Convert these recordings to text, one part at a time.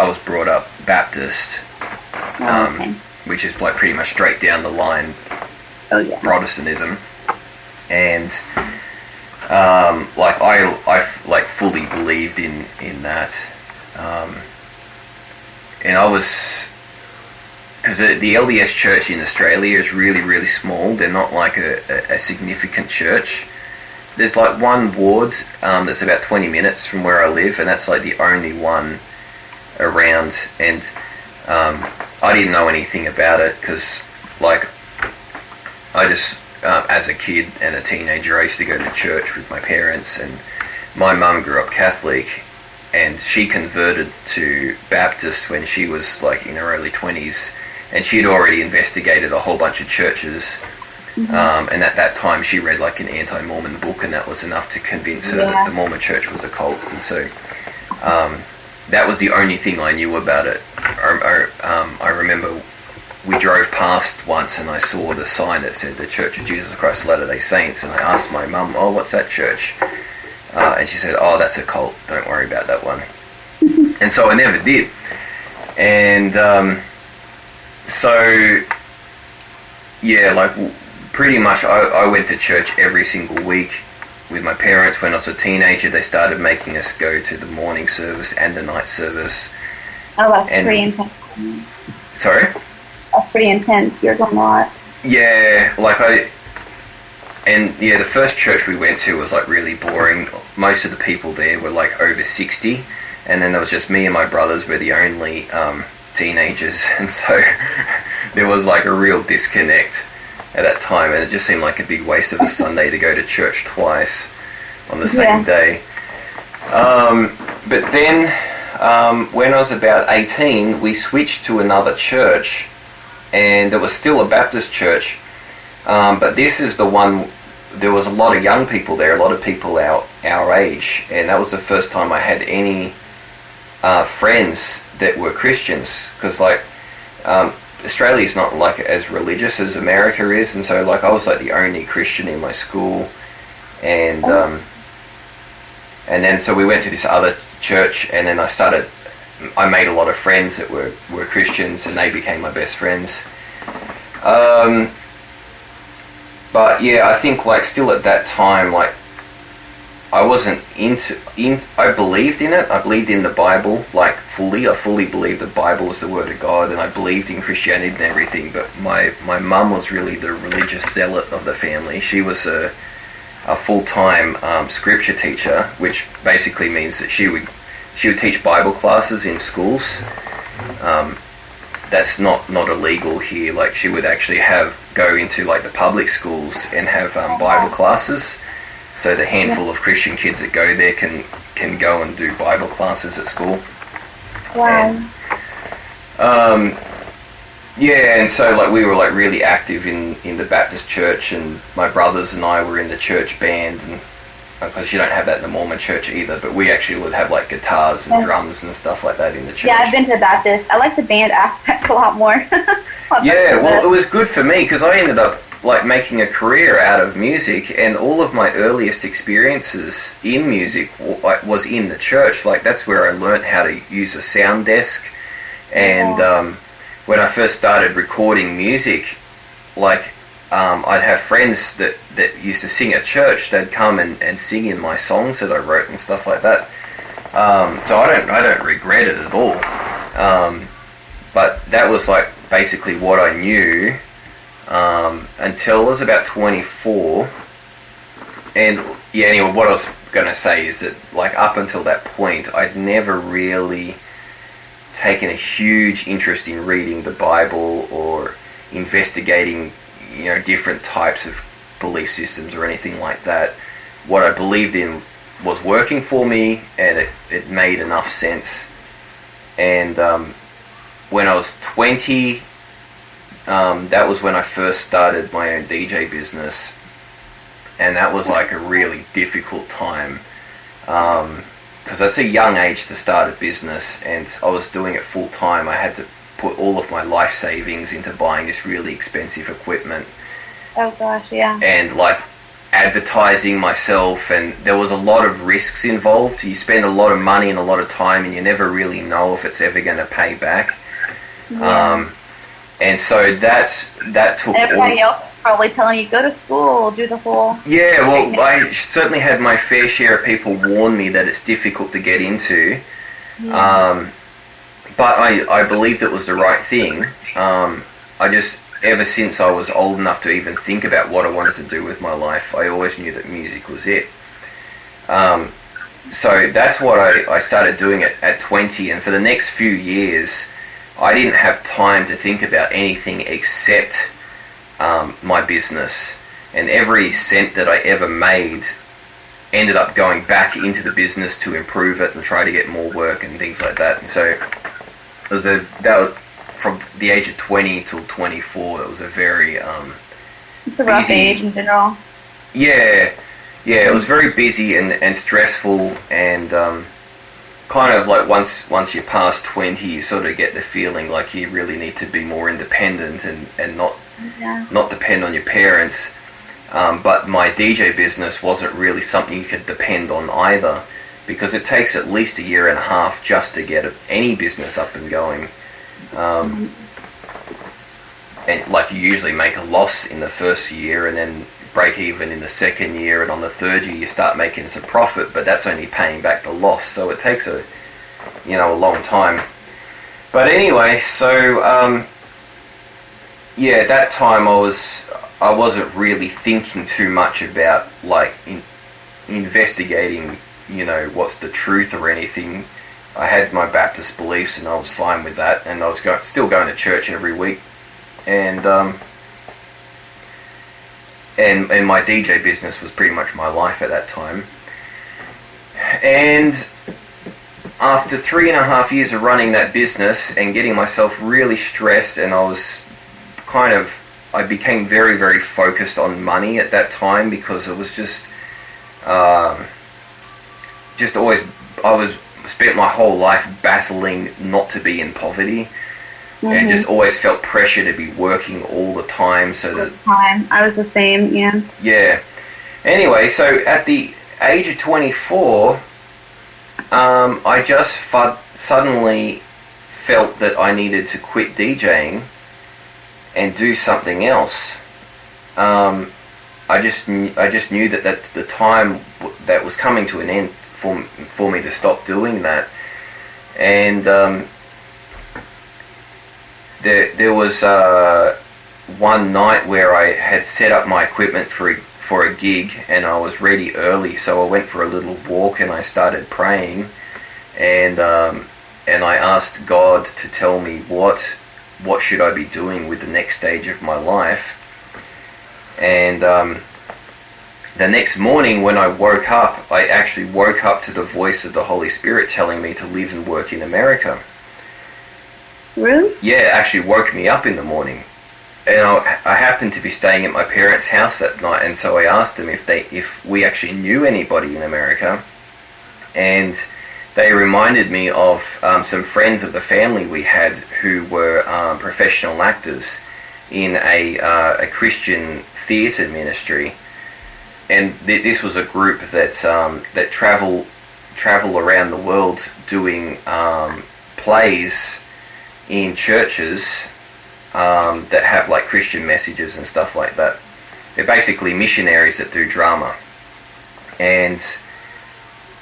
I was brought up Baptist, Okay. which is like pretty much straight down the line Protestantism, and like I like fully believed in that, and I was, because the LDS church in Australia is really, really small. They're not like a significant church. There's like one ward that's about 20 minutes from where I live, and that's like the only one around. And I didn't know anything about it because, like, I just, as a kid and a teenager, I used to go to church with my parents, and my mum grew up Catholic, and she converted to Baptist when she was like in her early 20s, and she'd already investigated a whole bunch of churches. And at that time she read like an anti-Mormon book, and that was enough to convince her that the Mormon church was a cult. And so that was the only thing I knew about it. I remember we drove past once and I saw the sign that said the Church of Jesus Christ of Latter-day Saints, and I asked my mum, oh, what's that church? And she said, oh, that's a cult, don't worry about that one. And so I never did. And so yeah, like pretty much I went to church every single week with my parents. When I was a teenager, they started making us go to the morning service and the night service. Oh, that's pretty intense. Sorry? That's pretty intense. You're going a lot. Yeah, like the first church we went to was like really boring. Most of the people there were like over 60, and then there was just me and my brothers were the only teenagers, and so there was like a real disconnect at that time, and it just seemed like a big waste of a Sunday to go to church twice on the same day. But then when I was about 18, we switched to another church, and it was still a Baptist church, but this is the one, there was a lot of young people there, a lot of people our age, and that was the first time I had any friends that were Christians, because like Australia is not like as religious as America is, and so like I was like the only Christian in my school, and then so we went to this other church, and then I made a lot of friends that were Christians, and they became my best friends. But yeah, I think like still at that time, like I wasn't I believed in it. I believed in the Bible, like fully. I fully believed the Bible was the Word of God, and I believed in Christianity and everything. But my mum was really the religious zealot of the family. She was a full-time scripture teacher, which basically means that she would teach Bible classes in schools. That's not illegal here. Like she would actually go into like the public schools and have Bible classes. So the handful of Christian kids that go there can go and do Bible classes at school. Wow. And, and so like we were like really active in the Baptist church, and my brothers and I were in the church band, and because you don't have that in the Mormon church either, but we actually would have like guitars and drums and stuff like that in the church. Yeah, I've been to Baptist. I like the band aspect a lot more. Yeah, well, it was good for me because I ended up like making a career out of music, and all of my earliest experiences in music was in the church. Like that's where I learned how to use a sound desk, and when I first started recording music, like I'd have friends that used to sing at church. They'd come and sing in my songs that I wrote and stuff like that. So I don't regret it at all. But that was like basically what I knew until I was about 24. And yeah, anyway, what I was going to say is that like up until that point, I'd never really taken a huge interest in reading the Bible or investigating, different types of belief systems or anything like that. What I believed in was working for me, and it made enough sense. And when I was 20, that was when I first started my own DJ business, and that was like a really difficult time because that's a young age to start a business, and I was doing it full time. I had to put all of my life savings into buying this really expensive equipment. Oh gosh, yeah. And like advertising myself, and there was a lot of risks involved. You spend a lot of money and a lot of time, and you never really know if it's ever going to pay back. Yeah. And so that took Everybody else is probably telling you, go to school, do the whole... Yeah, well, I certainly had my fair share of people warn me that it's difficult to get into. Yeah. But I believed it was the right thing. Ever since I was old enough to even think about what I wanted to do with my life, I always knew that music was it. So that's what I started doing at 20, and for the next few years, I didn't have time to think about anything except my business. And every cent that I ever made ended up going back into the business to improve it and try to get more work and things like that. And so that was from the age of 20 till 24. It was a very It's a rough busy age in general. Yeah, it was very busy and stressful, and kind of like once you pass 20, you sort of get the feeling like you really need to be more independent and not depend on your parents. But my DJ business wasn't really something you could depend on either, because it takes at least a year and a half just to get any business up and going. And like you usually make a loss in the first year and then break even in the second year, and on the third year you start making some profit, but that's only paying back the loss, so it takes a long time. But anyway, so at that time I wasn't really thinking too much about like investigating what's the truth or anything. I had my Baptist beliefs and I was fine with that, and I was still going to church every week, and my DJ business was pretty much my life at that time. And after 3.5 years of running that business and getting myself really stressed, and I became very, very focused on money at that time, because it was just always, spent my whole life battling not to be in poverty. And just always felt pressure to be working all the time, so that... I was the same, yeah. Yeah. Anyway, so at the age of 24, I just suddenly felt that I needed to quit DJing and do something else. I just knew that the time that was coming to an end for me to stop doing that. And there was one night where I had set up my equipment for a gig, and I was ready early, so I went for a little walk and I started praying, and I asked God to tell me what should I be doing with the next stage of my life. And the next morning when I woke up, I actually woke up to the voice of the Holy Spirit telling me to live and work in America. Really? Yeah, it actually woke me up in the morning. And I happened to be staying at my parents' house that night, and so I asked them if we actually knew anybody in America, and they reminded me of some friends of the family we had who were professional actors in a Christian theatre ministry, and this was a group that travel around the world doing plays in churches that have like Christian messages and stuff like that. They're basically missionaries that do drama. And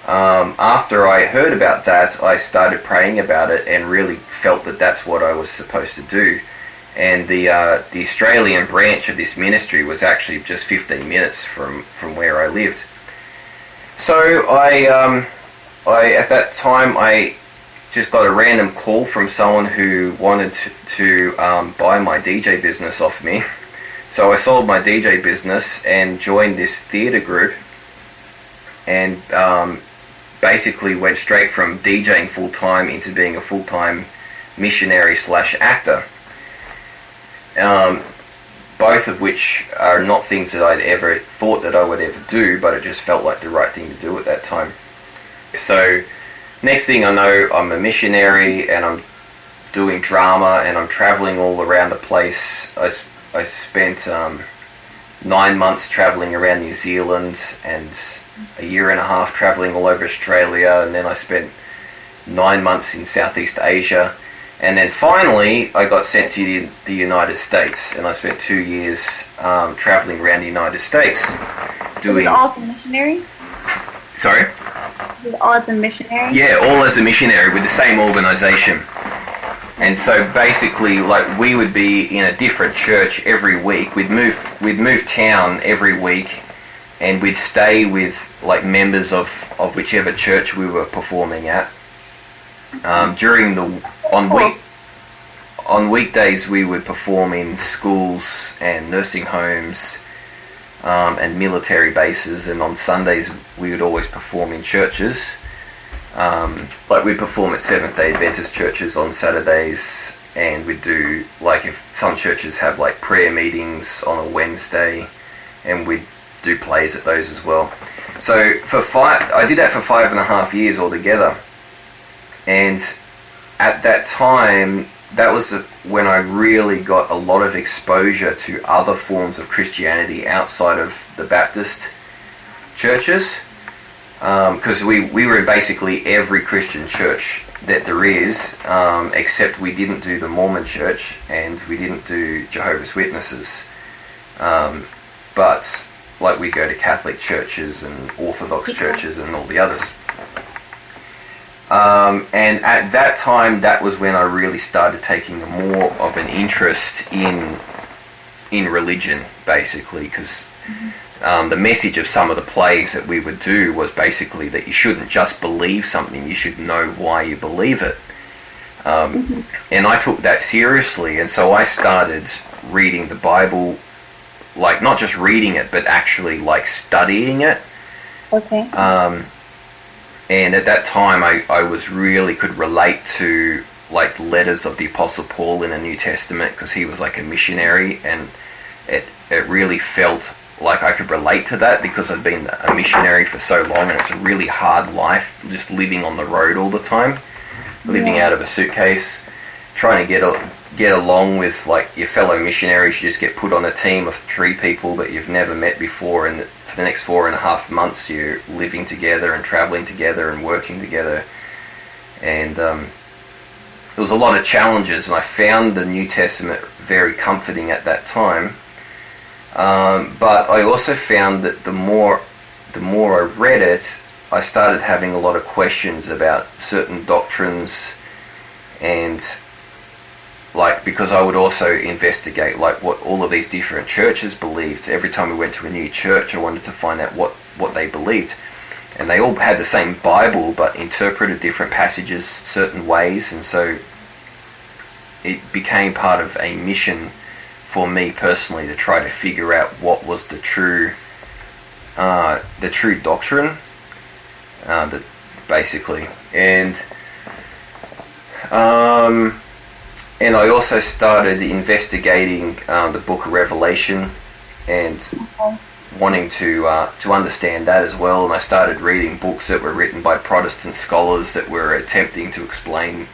after I heard about that, I started praying about it and really felt that that's what I was supposed to do. And the Australian branch of this ministry was actually just 15 minutes from where I lived. So I at that time I just got a random call from someone who wanted to buy my DJ business off me. So I sold my DJ business and joined this theatre group, and basically went straight from DJing full-time into being a full-time missionary / actor. Both of which are not things that I'd ever thought that I would ever do, but it just felt like the right thing to do at that time. So next thing I know, I'm a missionary and I'm doing drama and I'm traveling all around the place. I spent 9 months traveling around New Zealand and a year and a half traveling all over Australia, and then I spent 9 months in Southeast Asia, and then finally I got sent to the United States, and I spent 2 years traveling around the United States doing... Was it all as a missionary? Sorry? Was it all as a missionary? Yeah, all as a missionary with the same organization. And so basically, like, we would be in a different church every week. We'd move town every week, and we'd stay with like members of whichever church we were performing at. On weekdays we would perform in schools and nursing homes and military bases, and on Sundays we would always perform in churches. Like we'd perform at Seventh-day Adventist churches on Saturdays, and we'd do, like, if some churches have like prayer meetings on a Wednesday, and we'd do plays at those as well. So I did that for 5.5 years altogether, and at that time, that was when I really got a lot of exposure to other forms of Christianity outside of the Baptist churches. Because we were in basically every Christian church that there is, except we didn't do the Mormon church and we didn't do Jehovah's Witnesses. But like we go to Catholic churches and Orthodox churches and all the others. And at that time, that was when I really started taking more of an interest in religion, basically, because the message of some of the plays that we would do was basically that you shouldn't just believe something, you should know why you believe it. And I took that seriously, and so I started reading the Bible, like not just reading it, but actually like studying it. Okay. And at that time I was really could relate to like letters of the Apostle Paul in the New Testament, because he was like a missionary, and it really felt like I could relate to that because I've been a missionary for so long, and it's a really hard life just living on the road all the time, living out of a suitcase, trying to get along with like your fellow missionaries. You just get put on a team of 3 people that you've never met before, and for the next 4.5 months you're living together and traveling together and working together. And there was a lot of challenges, and I found the New Testament very comforting at that time. But I also found that the more I read it, I started having a lot of questions about certain doctrines, and like, because I would also investigate like what all of these different churches believed. Every time we went to a new church, I wanted to find out what they believed. And they all had the same Bible, but interpreted different passages certain ways, and so it became part of a mission for me personally to try to figure out what was the true doctrine, basically. And I also started investigating the Book of Revelation and wanting to understand that as well. And I started reading books that were written by Protestant scholars that were attempting to explain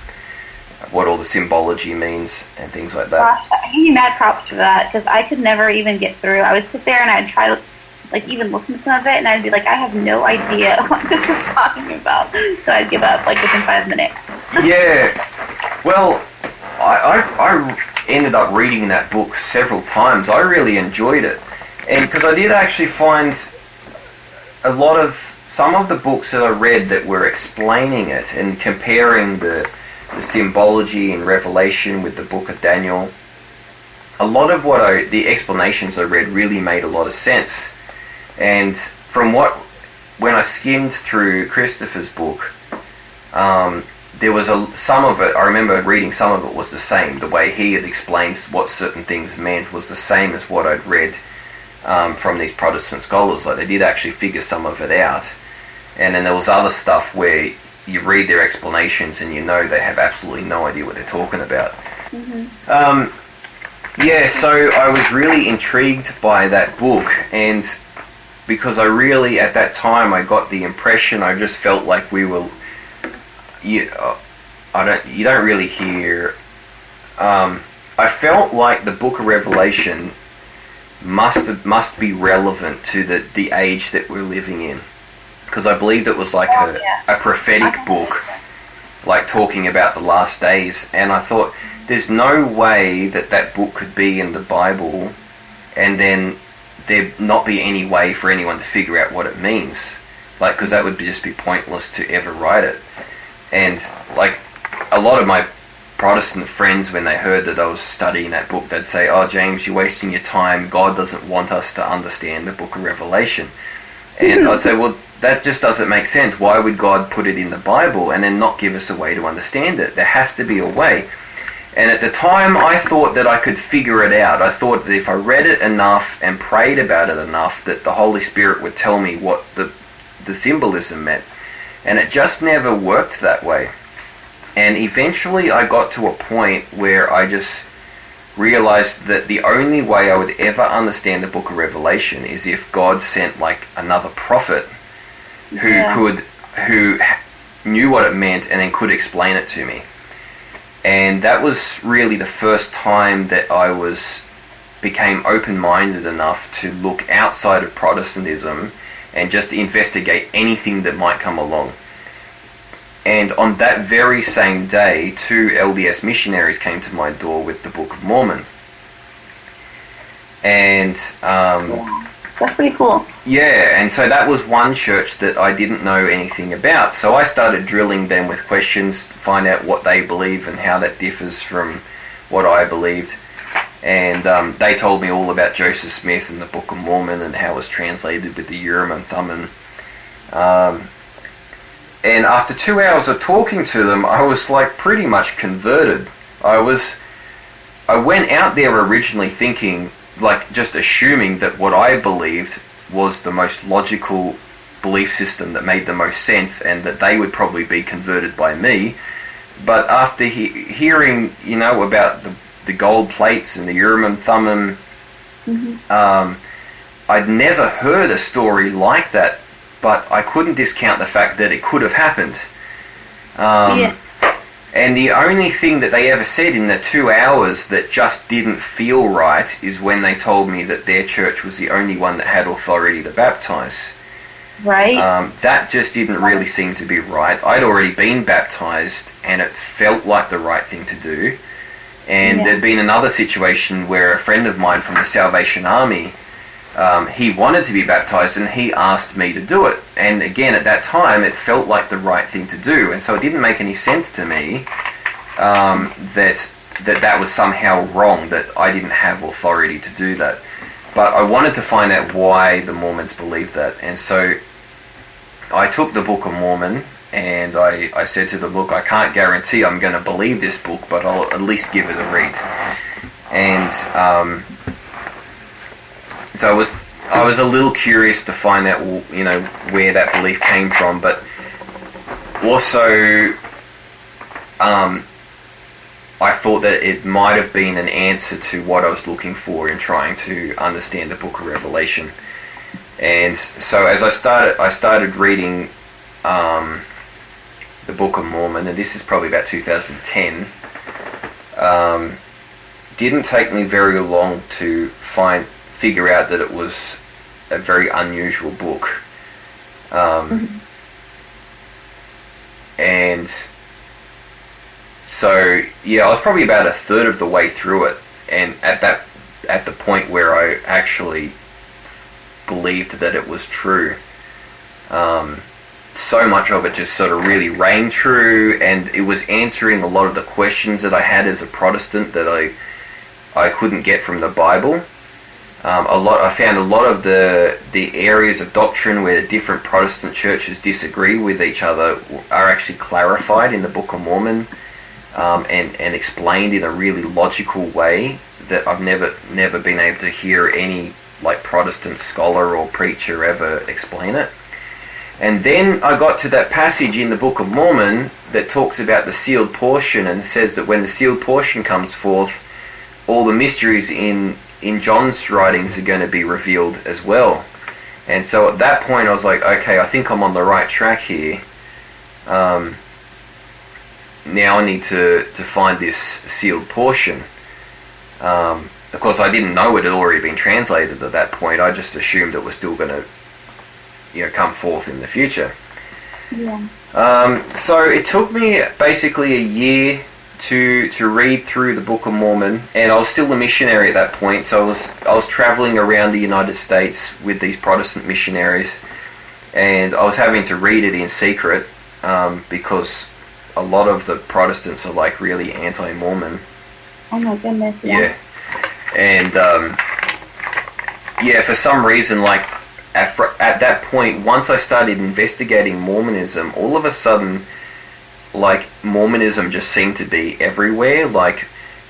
what all the symbology means and things like that. Gosh, I give you mad props for that, because I could never even get through. I would sit there and I'd try to like even listen to some of it, and I'd be like, I have no idea what this is talking about. So I'd give up like within 5 minutes. Yeah. Well, I ended up reading that book several times. I really enjoyed it, and because I did actually find some of the books that I read that were explaining it and comparing the symbology in Revelation with the book of Daniel. A lot of the explanations I read really made a lot of sense, and when I skimmed through Christopher's book, there was some of it, I remember reading some of it was the same. The way he had explained what certain things meant was the same as what I'd read from these Protestant scholars. Like, they did actually figure some of it out. And then there was other stuff where you read their explanations and you know they have absolutely no idea what they're talking about. So I was really intrigued by that book, and because I really, at that time, I got the impression, I just felt like we were... You don't really hear... I felt like the Book of Revelation must be relevant to the age that we're living in, because I believed it was like a prophetic book, like talking about the last days, and I thought there's no way that book could be in the Bible and then there not be any way for anyone to figure out what it means, like, because that would just be pointless to ever write it. And like a lot of my Protestant friends, when they heard that I was studying that book, they'd say, "Oh, James, you're wasting your time. God doesn't want us to understand the Book of Revelation." And I'd say, well, that just doesn't make sense. Why would God put it in the Bible and then not give us a way to understand it? There has to be a way. And at the time, I thought that I could figure it out. I thought that if I read it enough and prayed about it enough, that the Holy Spirit would tell me what the symbolism meant. And it just never worked that way. And eventually I got to a point where I just realized that the only way I would ever understand the Book of Revelation is if God sent like another prophet who knew what it meant and then could explain it to me. And that was really the first time that I became open-minded enough to look outside of Protestantism and just investigate anything that might come along. And on that very same day, 2 LDS missionaries came to my door with the Book of Mormon. And that's pretty cool. Yeah, and so that was one church that I didn't know anything about. So I started drilling them with questions to find out what they believe and how that differs from what I believed. And they told me all about Joseph Smith and the Book of Mormon and how it was translated with the Urim and Thummim. And after 2 hours of talking to them, I was like pretty much converted. I went out there originally thinking, like just assuming that what I believed was the most logical belief system that made the most sense and that they would probably be converted by me. But after hearing, about the gold plates and the Urim and Thummim, I'd never heard a story like that, but I couldn't discount the fact that it could have happened. And the only thing that they ever said in the 2 hours that just didn't feel right is when they told me that their church was the only one that had authority to baptize. Right. That just didn't really seem to be right. I'd already been baptized and it felt like the right thing to do. And there'd been another situation where a friend of mine from the Salvation Army, he wanted to be baptized and he asked me to do it. And again, at that time, it felt like the right thing to do. And so it didn't make any sense to me that was somehow wrong, that I didn't have authority to do that. But I wanted to find out why the Mormons believed that. And so I took the Book of Mormon and I said to them, look, I can't guarantee I'm going to believe this book, but I'll at least give it a read. And so I was a little curious to find out, where that belief came from, but also I thought that it might have been an answer to what I was looking for in trying to understand the Book of Revelation. And so as I started reading the Book of Mormon, and this is probably about 2010, didn't take me very long to figure out that it was a very unusual book. And so, I was probably about a third of the way through it, and at the point where I actually believed that it was true. So much of it just sort of really rang true, and it was answering a lot of the questions that I had as a Protestant that I couldn't get from the Bible. I found a lot of the areas of doctrine where the different Protestant churches disagree with each other are actually clarified in the Book of Mormon, and explained in a really logical way that I've never been able to hear any Protestant scholar or preacher ever explain it. And then I got to that passage in the Book of Mormon that talks about the sealed portion and says that when the sealed portion comes forth, all the mysteries in John's writings are going to be revealed as well. And so at that point I was like, okay, I think I'm on the right track here. Now I need to find this sealed portion. of course, I didn't know it had already been translated at that point. I just assumed it was still going to, come forth in the future. Yeah. So it took me basically a year to read through the Book of Mormon, and I was still a missionary at that point. So I was traveling around the United States with these Protestant missionaries, and I was having to read it in secret because a lot of the Protestants are like really anti-Mormon. Oh my goodness. Yeah. And for some reason, like at that point, once I started investigating Mormonism, all of a sudden, like Mormonism just seemed to be everywhere. Like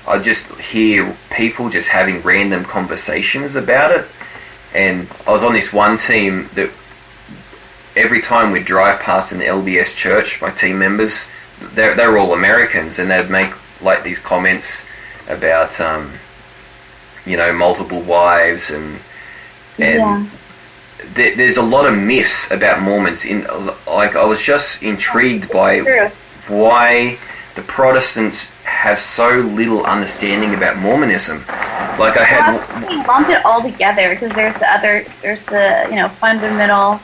I just hear people just having random conversations about it, and I was on this one team that every time we'd drive past an LDS church, my team members, they're all Americans, and they'd make like these comments about multiple wives and there's a lot of myths about Mormons. I was just intrigued by why the Protestants have so little understanding about Mormonism. Like we lump it all together because there's the fundamental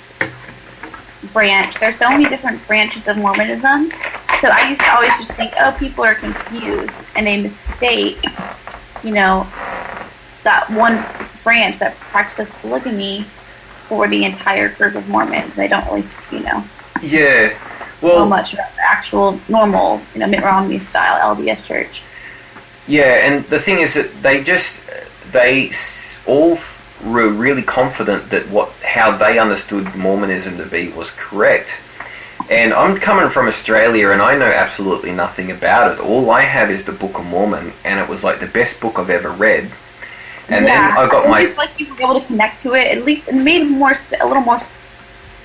branch. There's so many different branches of Mormonism. So I used to always just think, oh, people are confused and they mistake, that one branch that practices polygamy for the entire group of Mormons. They don't really, Yeah. Well, know much about the actual normal, Mitt Romney style LDS church. Yeah, and the thing is that they all were really confident that how they understood Mormonism to be was correct. And I'm coming from Australia, and I know absolutely nothing about it. All I have is the Book of Mormon, and it was like the best book I've ever read. And then I got it's like you were able to connect to it. At least it made it a little more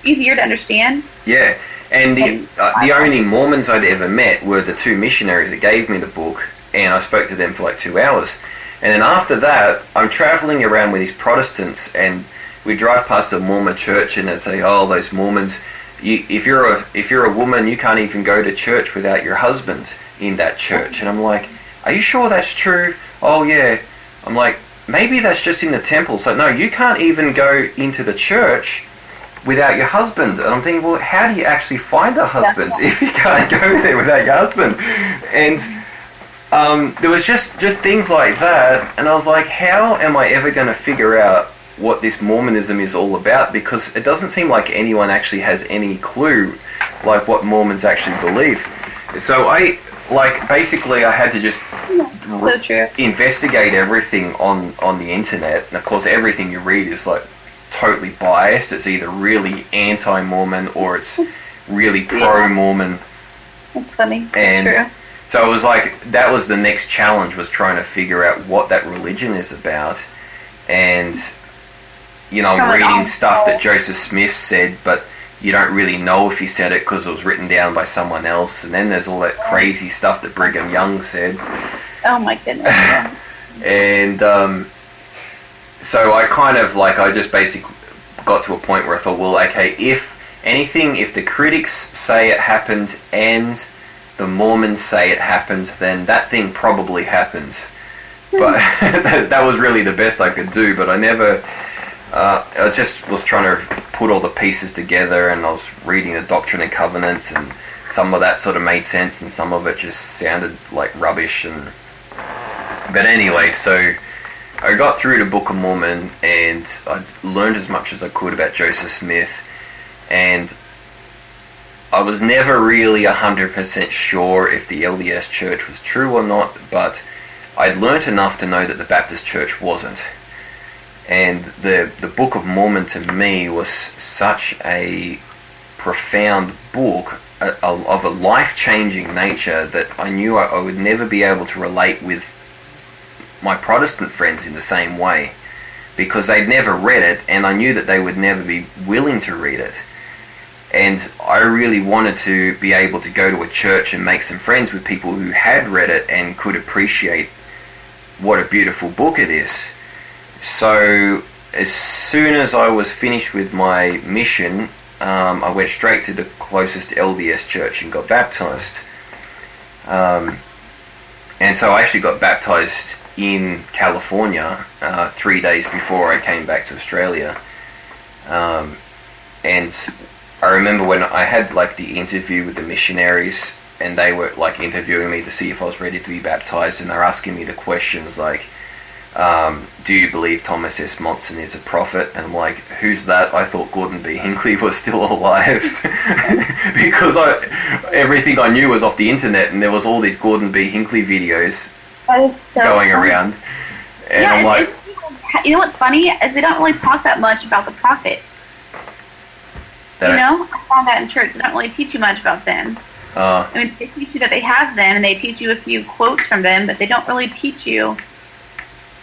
easier to understand. Yeah, and the only Mormons I'd ever met were the two missionaries that gave me the book, and I spoke to them for like 2 hours. And then after that, I'm traveling around with these Protestants, and we drive past a Mormon church, and they say, "Oh, those Mormons. If you're a woman, you can't even go to church without your husband in that church." And I'm like, "Are you sure that's true?" "Oh yeah." I'm like, "Maybe that's just in the temple." So no, you can't even go into the church without your husband. And I'm thinking, well, how do you actually find a husband if you can't go there without your husband? And there was just things like that, and I was like, how am I ever going to figure out what this Mormonism is all about? Because it doesn't seem like anyone actually has any clue like what Mormons actually believe. So I basically I had to just investigate everything on the internet, and of course everything you read is like totally biased. It's either really anti-Mormon or it's really pro-Mormon. That's funny. That's and true. So it was like that was the next challenge, was trying to figure out what that religion is about. And I'm reading stuff that Joseph Smith said, but you don't really know if he said it because it was written down by someone else. And then there's all that crazy stuff that Brigham Young said. Oh my goodness. Yeah. And so I kind of I just basically got to a point where I thought, well, okay, if the critics say it happened and the Mormons say it happened, then that thing probably happened. But that was really the best I could do. But I never. I just was trying to put all the pieces together, and I was reading the Doctrine and Covenants, and some of that sort of made sense, and some of it just sounded like rubbish. But anyway, so I got through the Book of Mormon, and I learned as much as I could about Joseph Smith, and I was never really 100% sure if the LDS Church was true or not, but I'd learnt enough to know that the Baptist Church wasn't. And the Book of Mormon to me was such a profound book of a life-changing nature that I knew I would never be able to relate with my Protestant friends in the same way, because they'd never read it, and I knew that they would never be willing to read it. And I really wanted to be able to go to a church and make some friends with people who had read it and could appreciate what a beautiful book it is. So as soon as I was finished with my mission, I went straight to the closest LDS church and got baptized. And so I actually got baptized in California 3 days before I came back to Australia. And I remember when I had like the interview with the missionaries, and they were like interviewing me to see if I was ready to be baptized, and they're asking me the questions like, do you believe Thomas S. Monson is a prophet? And I'm like, who's that? I thought Gordon B. Hinckley was still alive because everything I knew was off the internet, and there was all these Gordon B. Hinckley videos going around. And yeah, I'm like, you know what's funny is they don't really talk that much about the prophets. I found that in church. They don't really teach you much about them. I mean, they teach you that they have them, and they teach you a few quotes from them, but they don't really teach you.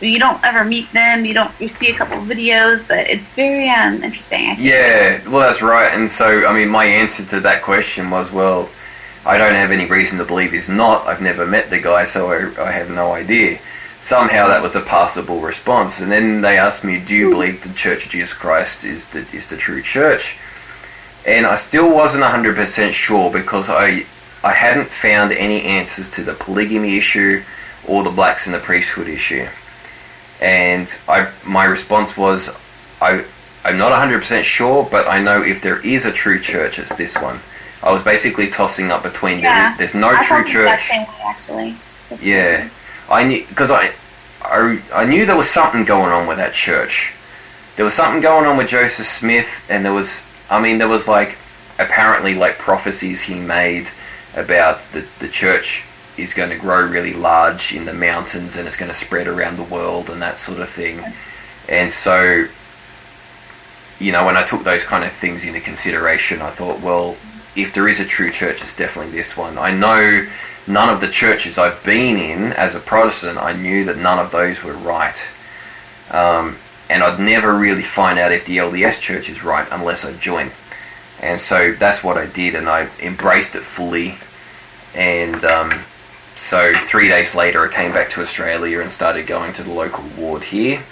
You don't ever meet them. You see a couple of videos, but it's very interesting. Yeah, well, that's right. And so, I mean, my answer to that question was, well, I don't have any reason to believe he's not. I've never met the guy, so I have no idea. Somehow that was a passable response. And then they asked me, do you believe the Church of Jesus Christ is the true church? And I still wasn't 100% sure, because I hadn't found any answers to the polygamy issue or the blacks in the priesthood issue. And my response was, I'm not 100% sure, but I know if there is a true church, it's this one. I was basically tossing up between there's no true church. Actually. Yeah, I knew, because I knew there was something going on with that church. There was something going on with Joseph Smith, and there was like apparently like prophecies he made about the church is going to grow really large in the mountains, and it's going to spread around the world and that sort of thing. And so, when I took those kind of things into consideration, I thought, well, if there is a true church, it's definitely this one. I know none of the churches I've been in as a Protestant, I knew that none of those were right. And I'd never really find out if the LDS church is right unless I join. And so that's what I did, and I embraced it fully. And so 3 days later, I came back to Australia and started going to the local ward here,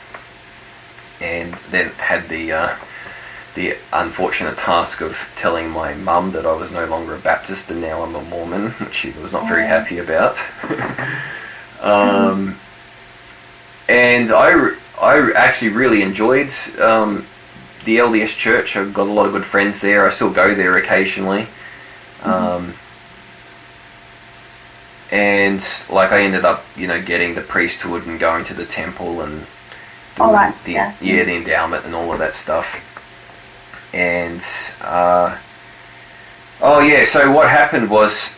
and then had the unfortunate task of telling my mum that I was no longer a Baptist and now I'm a Mormon, which she was not very happy about. And I actually really enjoyed the LDS church. I've got a lot of good friends there. I still go there occasionally. And like I ended up, getting the priesthood and going to the temple and doing the endowment and all of that stuff. And so what happened was,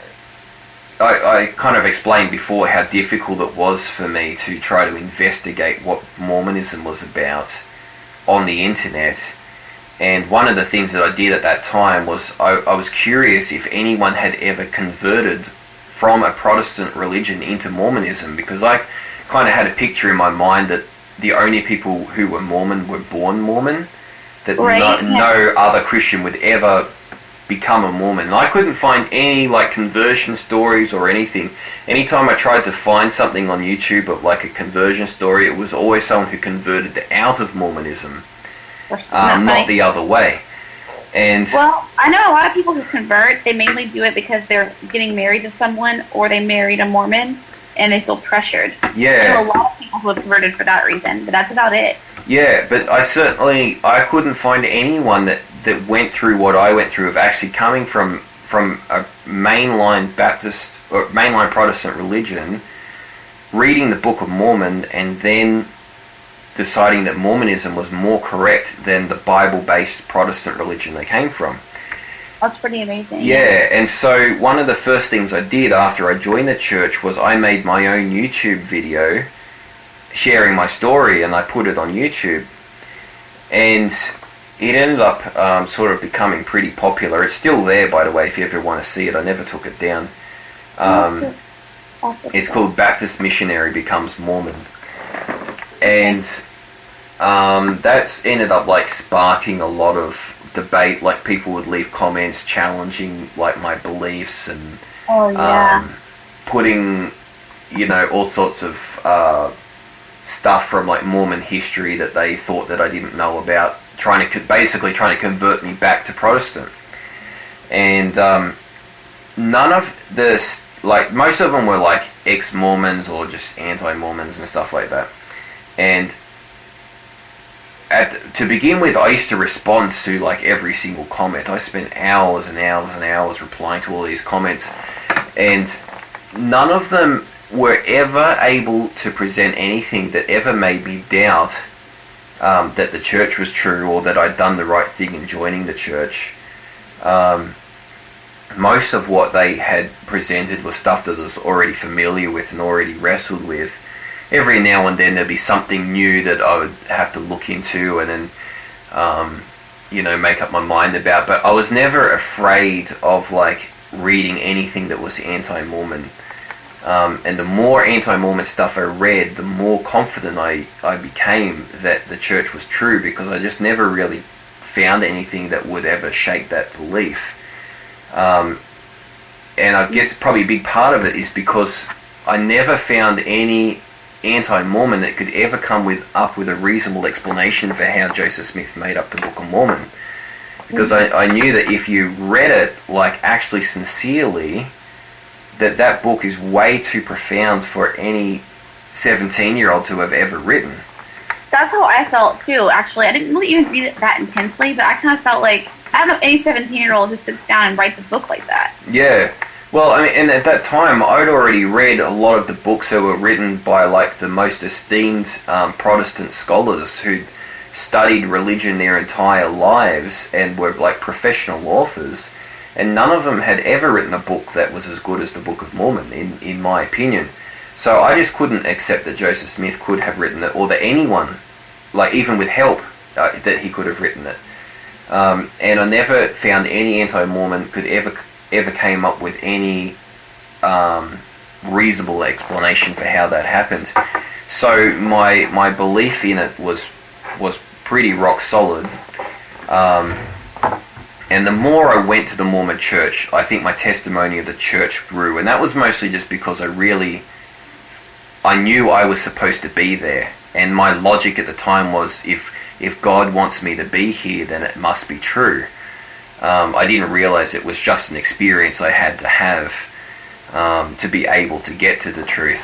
I kind of explained before how difficult it was for me to try to investigate what Mormonism was about on the internet. And one of the things that I did at that time was I was curious if anyone had ever converted from a Protestant religion into Mormonism, because I kind of had a picture in my mind that the only people who were Mormon were born Mormon, that no other Christian would ever become a Mormon. And I couldn't find any like conversion stories or anything. Anytime I tried to find something on YouTube of like a conversion story, it was always someone who converted out of Mormonism, not the other way. And well, I know a lot of people who convert, they mainly do it because they're getting married to someone, or they married a Mormon and they feel pressured. Yeah. There are a lot of people who have converted for that reason, but that's about it. Yeah, but I couldn't find anyone that went through what I went through, of actually coming from a mainline Baptist or mainline Protestant religion, reading the Book of Mormon, and then deciding that Mormonism was more correct than the Bible-based Protestant religion they came from. That's pretty amazing. Yeah, and so one of the first things I did after I joined the church was I made my own YouTube video sharing my story, and I put it on YouTube. And it ended up sort of becoming pretty popular. It's still there, by the way, if you ever want to see it. I never took it down. It's called Baptist Missionary Becomes Mormon. And that's ended up like sparking a lot of debate. Like people would leave comments challenging like my beliefs, and putting all sorts of stuff from like Mormon history that they thought that I didn't know about, basically trying to convert me back to Protestant. And none of the like most of them were like ex-Mormons or just anti-Mormons and stuff like that. And to begin with, I used to respond to like every single comment. I spent hours and hours and hours replying to all these comments, and none of them were ever able to present anything that ever made me doubt that the church was true or that I'd done the right thing in joining the church. Most of what they had presented was stuff that I was already familiar with and already wrestled with. Every now and then there'd be something new that I would have to look into and then, make up my mind about. But I was never afraid of like reading anything that was anti-Mormon. And the more anti-Mormon stuff I read, the more confident I became that the church was true, because I just never really found anything that would ever shake that belief. And I guess probably a big part of it is because I never found any anti-Mormon that could ever come up with a reasonable explanation for how Joseph Smith made up the Book of Mormon. Because I knew that if you read it like actually sincerely, that book is way too profound for any 17-year-old to have ever written. That's how I felt too, actually. I didn't really even read it that intensely, but I kind of felt like, I don't know any 17-year-old who sits down and writes a book like that. Yeah. Well, I mean, and at that time, I'd already read a lot of the books that were written by, like, the most esteemed Protestant scholars who'd studied religion their entire lives and were, like, professional authors. And none of them had ever written a book that was as good as the Book of Mormon, in my opinion. So I just couldn't accept that Joseph Smith could have written it, or that anyone, like, even with help, that he could have written it. And I never found any anti-Mormon could ever came up with any reasonable explanation for how that happened. So my belief in it was pretty rock solid. And the more I went to the Mormon church, I think my testimony of the church grew. And that was mostly just because I knew I was supposed to be there. And my logic at the time was, if God wants me to be here, then it must be true. I didn't realize it was just an experience I had to have to be able to get to the truth,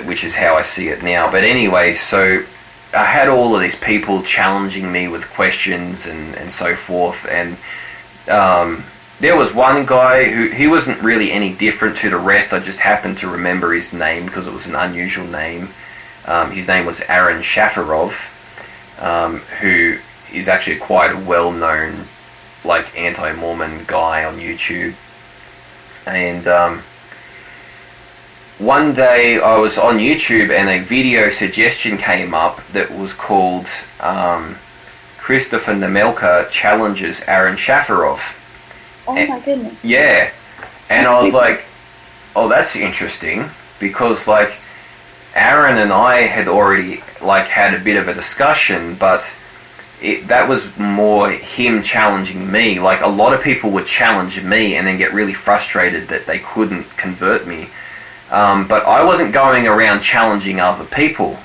which is how I see it now. But anyway, so I had all of these people challenging me with questions and so forth, and there was one guy he wasn't really any different to the rest. I just happened to remember his name because it was an unusual name. His name was Aaron Shafarov, who is actually quite a well-known, like, anti-Mormon guy on YouTube. And one day I was on YouTube and a video suggestion came up that was called Christopher Nemelka Challenges Aaron Shafarov. Oh my goodness. Yeah. And I was like, oh, that's interesting, because, like, Aaron and I had already, like, had a bit of a discussion, but that was more him challenging me. Like, a lot of people would challenge me and then get really frustrated that they couldn't convert me. But I wasn't going around challenging other people.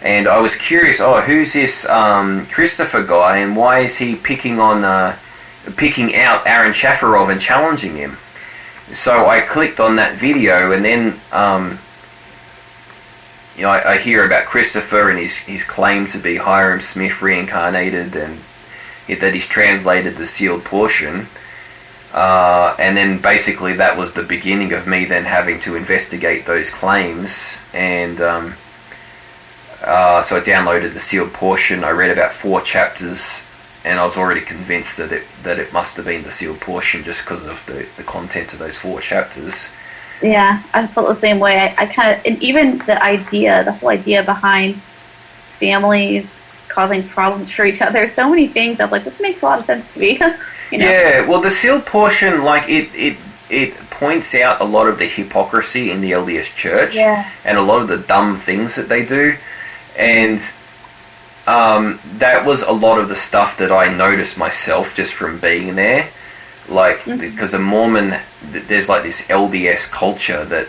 And I was curious, who's this Christopher guy, and why is he picking out Aaron Shafarov and challenging him? So I clicked on that video, and then I hear about Christopher and his claim to be Hiram Smith reincarnated, and that he's translated the sealed portion. And then basically that was the beginning of me then having to investigate those claims. And so I downloaded the sealed portion. I read about 4 chapters, and I was already convinced that it must have been the sealed portion just because of the content of those 4 chapters. Yeah, I felt the same way. I kind of, and even the whole idea behind families causing problems for each other, so many things. I was like, this makes a lot of sense to me. Yeah, well, the sealed portion, like, it points out a lot of the hypocrisy in the LDS church, and a lot of the dumb things that they do, and that was a lot of the stuff that I noticed myself just from being there. Like, because a Mormon, there's like this LDS culture that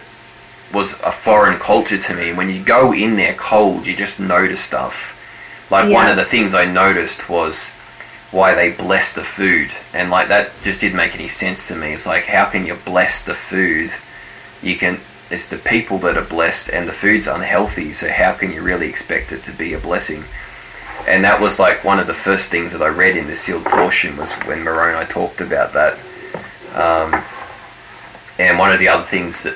was a foreign culture to me. When you go in there cold, you just notice stuff. Like, one of the things I noticed was why they bless the food. And, like, that just didn't make any sense to me. It's like, how can you bless the food it's the people that are blessed and the food's unhealthy, so how can you really expect it to be a blessing? And that was like one of the first things that I read in the sealed portion was when Moroni talked about that. And one of the other things that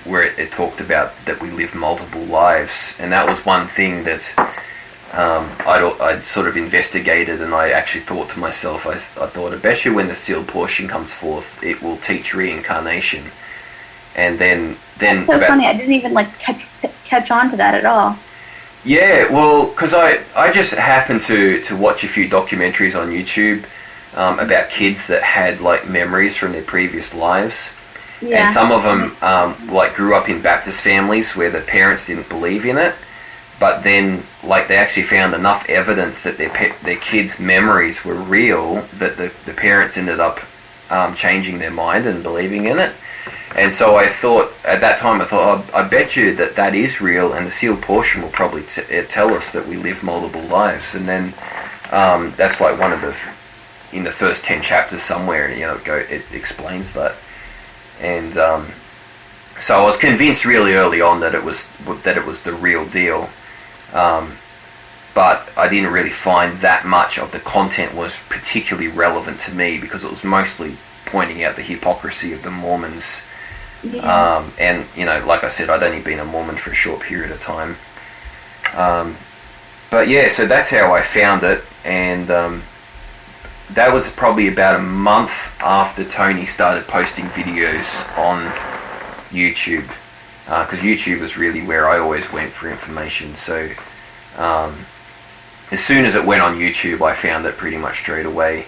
where it talked about that we live multiple lives, and that was one thing that I'd sort of investigated, and I actually thought to myself, I thought, I bet you when the sealed portion comes forth, it will teach reincarnation. And then That's so funny. I didn't even like catch on to that at all. Yeah, well, because I just happened to watch a few documentaries on YouTube about kids that had like memories from their previous lives. Yeah. And some of them like grew up in Baptist families where the parents didn't believe in it, but then like they actually found enough evidence that their kids' memories were real that the parents ended up changing their mind and believing in it. And so I thought, at that time, I bet you that is real, and the sealed portion will probably tell us that we live multiple lives. And then that's like one of in the first 10 chapters somewhere, it explains that. And so I was convinced really early on that it was the real deal. But I didn't really find that much of the content was particularly relevant to me, because it was mostly pointing out the hypocrisy of the Mormons. Yeah. And like I said, I'd only been a Mormon for a short period of time. But yeah, so that's how I found it, and that was probably about a month after Tony started posting videos on YouTube, because YouTube was really where I always went for information. So as soon as it went on YouTube, I found it pretty much straight away.